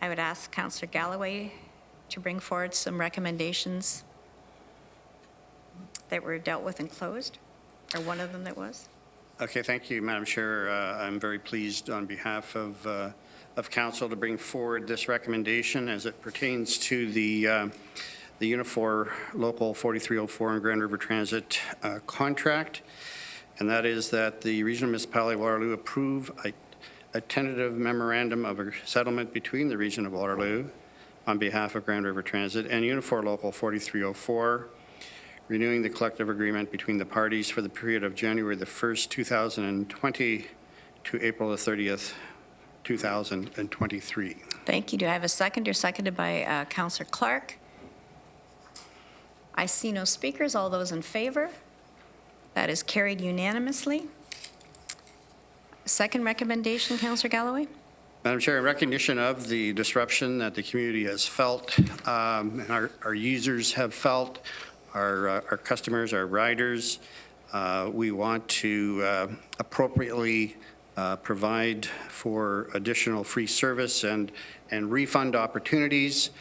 I would ask Councillor Galloway to bring forward some recommendations that were dealt with and closed, or one of them that was. Okay, thank you, Madam Chair. I'm very pleased on behalf of Council to bring forward this recommendation as it pertains to the Unifor Local 4304 and Grand River Transit contract, and that is that the Regional Municipality of Waterloo approve a tentative memorandum of a settlement between the Region of Waterloo on behalf of Grand River Transit and Unifor Local 4304, renewing the collective agreement between the parties for the period of January the 1st, 2020 to April the 30th, 2023. Thank you. Do I have a second? Seconded by Councillor Clark. I see no speakers. All those in favor? That is carried unanimously. Second recommendation, Councillor Galloway. Madam Chair, in recognition of the disruption that the community has felt, and our users have felt, our customers, our riders, we want to appropriately provide for additional free service and refund opportunities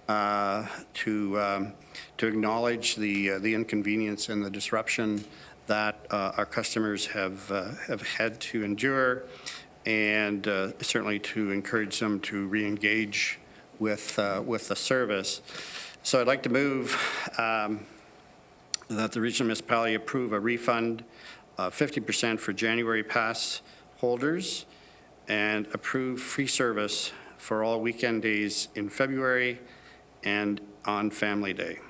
to acknowledge the inconvenience and the disruption that our customers have had to endure, and certainly to encourage them to re-engage with the service. So I'd like to move that the Regional Municipality approve a refund of 50% for January pass holders and approve free service for all weekend days in February and on Family Day.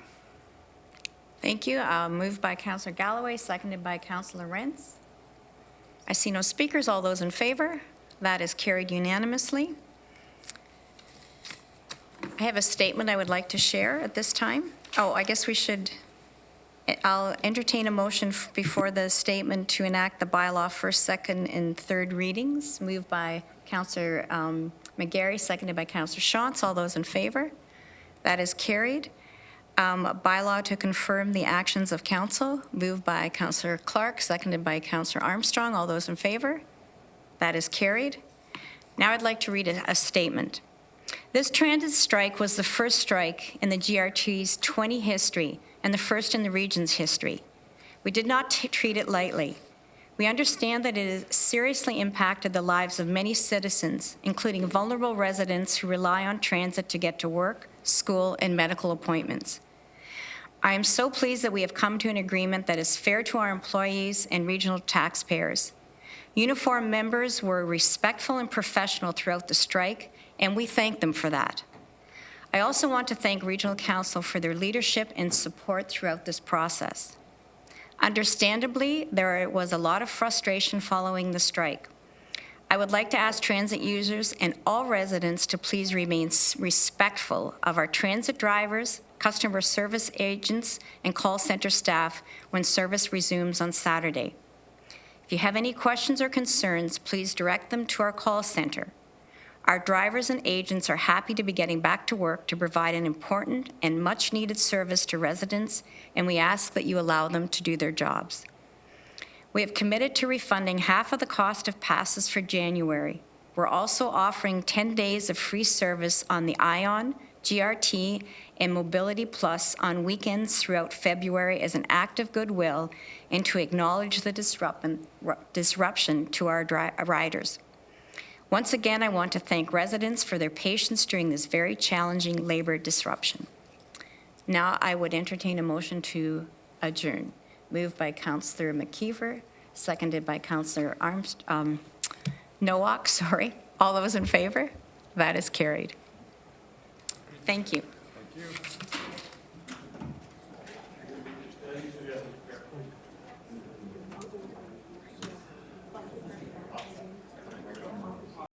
Thank you. Moved by Councillor Galloway, seconded by Councillor Rentz. I see no speakers. All those in favor? That is carried unanimously. I have a statement I would like to share at this time. Oh, I guess we should, I'll entertain a motion before the statement to enact the bylaw first, second, and third readings. Moved by Councillor McGarry, seconded by Councillor Shantz. All those in favor? That is carried. Bylaw to confirm the actions of council, moved by Councillor Clark, seconded by Councillor Armstrong. All those in favor? That is carried. Now I'd like to read a statement. This transit strike was the first strike in the GRT's 20 history and the first in the region's history. We did not treat it lightly. We understand that it has seriously impacted the lives of many citizens, including vulnerable residents who rely on transit to get to work, school, and medical appointments. I am so pleased that we have come to an agreement that is fair to our employees and regional taxpayers. Uniform members were respectful and professional throughout the strike, and we thank them for that. I also want to thank Regional Council for their leadership and support throughout this process. Understandably, there was a lot of frustration following the strike. I would like to ask transit users and all residents to please remain respectful of our transit drivers, customer service agents, and call center staff when service resumes on Saturday. If you have any questions or concerns, please direct them to our call center. Our drivers and agents are happy to be getting back to work to provide an important and much-needed service to residents, and we ask that you allow them to do their jobs. We have committed to refunding half of the cost of passes for January. We're also offering 10 days of free service on the ION, GRT, and Mobility Plus on weekends throughout February as an act of goodwill and to acknowledge the disruption to our riders. Once again, I want to thank residents for their patience during this very challenging labor disruption. Now I would entertain a motion to adjourn. Moved by Councillor McKeever, seconded by Councillor Nowak, sorry. All those in favor? That is carried. Thank you. Thank you.